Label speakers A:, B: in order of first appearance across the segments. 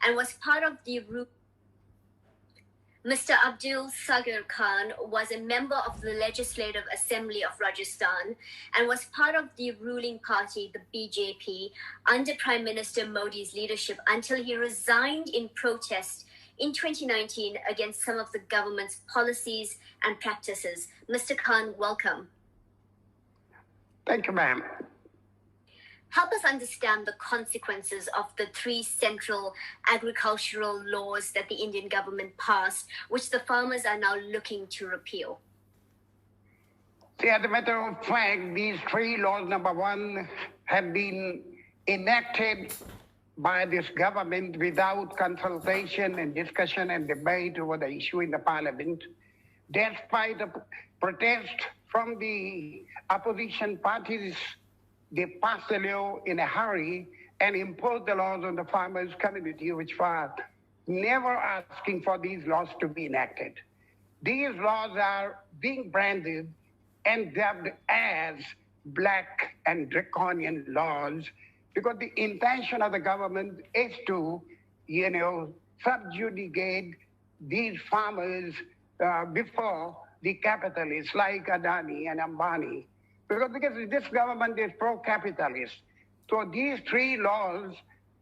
A: and was part of the Mr. Abdul Sagar Khan was a member of the Legislative Assembly of Rajasthan and was part of the ruling party, the BJP, under Prime Minister Modi's leadership until he resigned in protest in 2019 against some of the government's policies and practices. Mr. Khan, welcome.
B: Thank you, ma'am.
A: Help us understand the consequences of the three central agricultural laws that the Indian government passed, which the farmers are now looking to repeal.
B: See, as a matter of fact, these three laws, number one, have been enacted by this government without consultation and discussion and debate over the issue in the parliament, despite the protest from the opposition parties. They passed the law in a hurry and imposed the laws on the farmers' community, which were never asking for these laws to be enacted. These laws are being branded and dubbed as black and draconian laws because the intention of the government is to, subjugate these farmers before the capitalists like Adani and Ambani. Because this government is pro-capitalist. So these three laws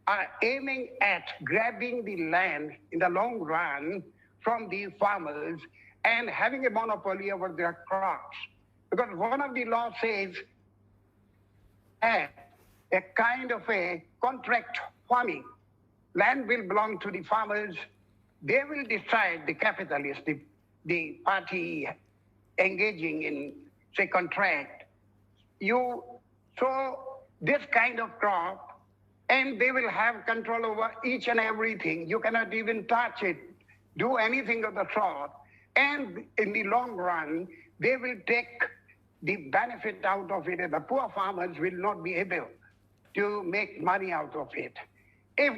B: are aiming at grabbing the land in the long run from the farmers and having a monopoly over their crops. Because one of the laws says a kind of a contract farming. Land will belong to the farmers. They will decide, the capitalists, the party engaging in, say, contract. You sow this kind of crop and they will have control over each and everything. You cannot even touch it, do anything of the sort. And in the long run, they will take the benefit out of it, and the poor farmers will not be able to make money out of it. If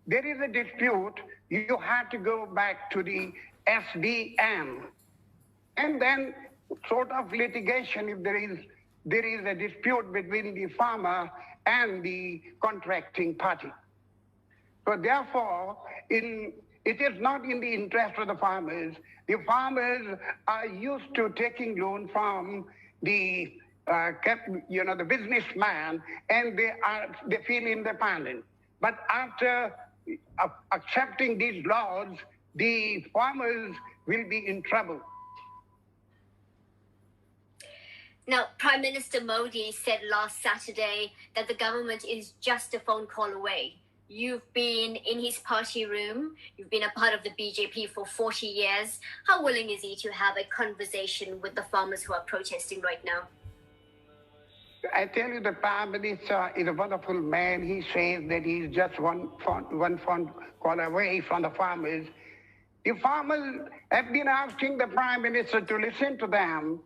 B: there is a dispute, you have to go back to the SDM and then sort of litigation if there is a dispute between the farmer and the contracting party. So therefore, it is not in the interest of the farmers. The farmers are used to taking loan from the the businessman, and they feel independent. But after accepting these laws, the farmers will be in trouble.
A: Now, Prime Minister Modi said last Saturday that the government is just a phone call away. You've been in his party room. You've been a part of the BJP for 40 years. How willing is he to have a conversation with the farmers who are protesting right now?
B: I tell you, the Prime Minister is a wonderful man. He says that he's just one phone call away from the farmers. The farmers have been asking the Prime Minister to listen to them.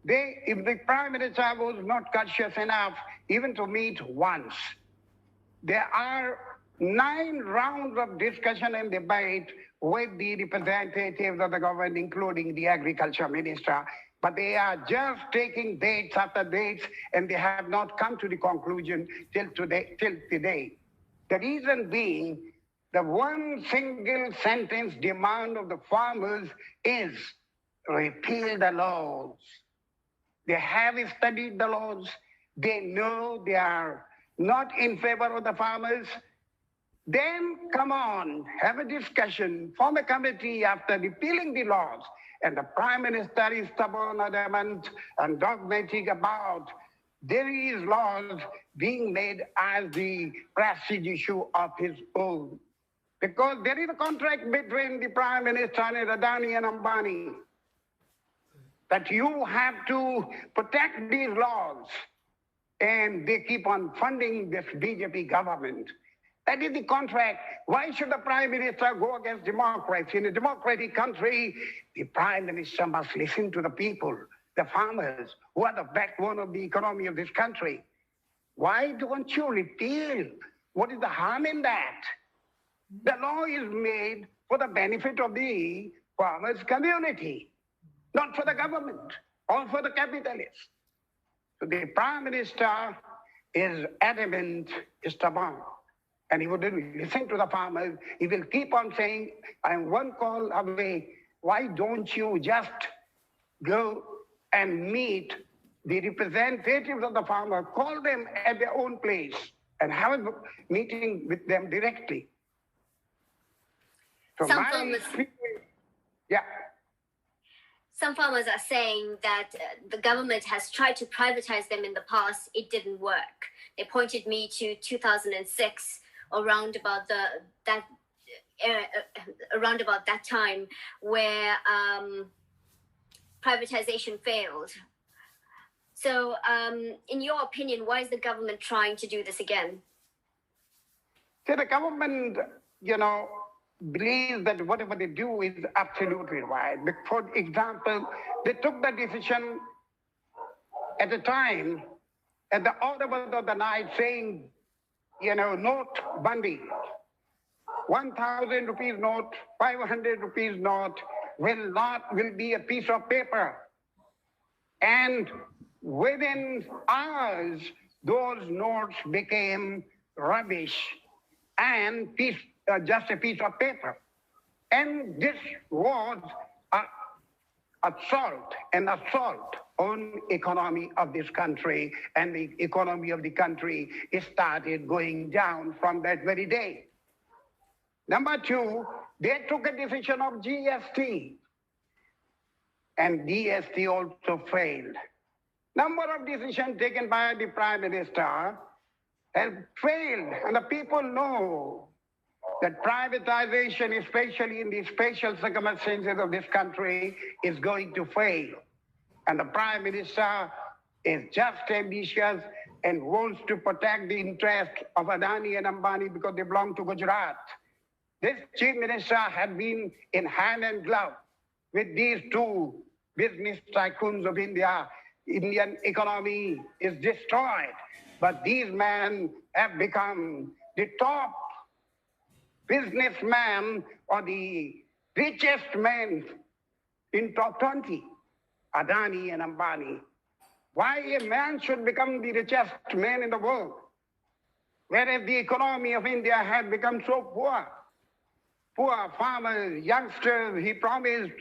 B: If the Prime Minister was not courteous enough even to meet once, there are 9 rounds of discussion and debate with the representatives of the government, including the Agriculture Minister. But they are just taking dates after dates, and they have not come to the conclusion till today. The reason being, the one single sentence demand of the farmers is repeal the laws. They have studied the laws. They know they are not in favor of the farmers. Then come on, have a discussion, form a committee after repealing the laws. And the Prime Minister is stubborn, adamant, and dogmatic about these laws being made as the prestige issue of his own. Because there is a contract between the Prime Minister and Adani and Ambani that you have to protect these laws. And they keep on funding this BJP government. That is the contract. Why should the Prime Minister go against democracy? In a democratic country, the Prime Minister must listen to the people, the farmers, who are the backbone of the economy of this country. Why don't you repeal? What is the harm in that? The law is made for the benefit of the farmers' community, not for the government or for the capitalists. So the Prime Minister is adamant, stubborn. And he wouldn't listen to the farmers. He will keep on saying, I'm one call away. Why don't you just go and meet the representatives of the farmer, call them at their own place and have a meeting with them directly. So
A: Some farmers are saying that the government has tried to privatize them in the past. It didn't work. They pointed me to 2006, around about that time, where privatization failed. So, in your opinion, why is the government trying to do this again?
B: See, the government, believes that whatever they do is absolutely right. For example, they took the decision at the time, at the hour of the night, saying, note Bandi, 1,000 rupees note, 500 rupees note will be a piece of paper. And within hours, those notes became rubbish and just a piece of paper. And this was an assault on economy of this country, and the economy of the country started going down from that very day. Number two, they took a decision of GST, and GST also failed. Number of decisions taken by the Prime Minister have failed, and the people know that privatization, especially in the special circumstances of this country, is going to fail. And the Prime Minister is just ambitious and wants to protect the interest of Adani and Ambani because they belong to Gujarat. This Chief Minister had been in hand and glove with these two business tycoons of India. Indian economy is destroyed, but these men have become the top businessman or the richest man in top 20, Adani and Ambani. Why a man should become the richest man in the world, whereas the economy of India has become so poor? Poor farmers, youngsters, he promised,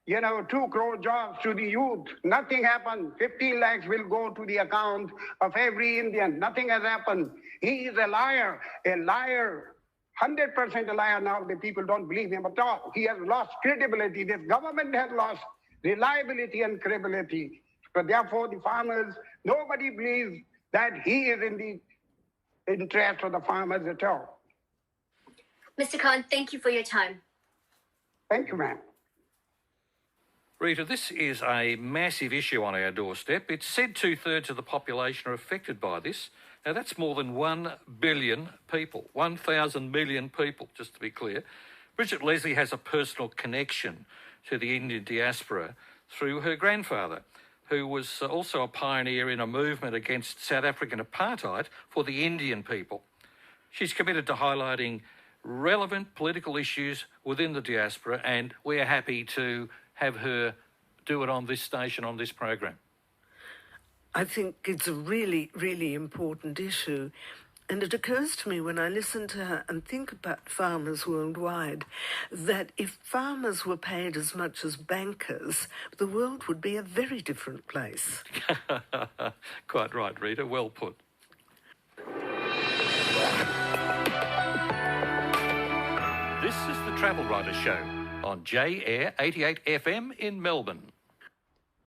B: 2 crore jobs to the youth. Nothing happened. 15 lakhs will go to the account of every Indian. Nothing has happened. He is a liar, 100% a liar now. The people don't believe him at all. He has lost credibility. This government has lost reliability and credibility. So therefore, the farmers, nobody believes that he is in the interest of the farmers at all.
A: Mr. Khan, thank you for your time.
B: Thank you, ma'am.
C: Rita, this is a massive issue on our doorstep. It's said 2/3 of the population are affected by this. Now, that's more than 1 billion people, 1,000 million people, just to be clear. Bridget Leslie has a personal connection to the Indian diaspora through her grandfather, who was also a pioneer in a movement against South African apartheid for the Indian people. She's committed to highlighting relevant political issues within the diaspora, and we're happy to have her do it on this station, on this program.
D: I think it's a really, really important issue. And it occurs to me when I listen to her and think about farmers worldwide, that if farmers were paid as much as bankers, the world would be a very different place.
C: Quite right, Rita. Well put. This is the Travel Writer Show on J Air 88 FM in Melbourne.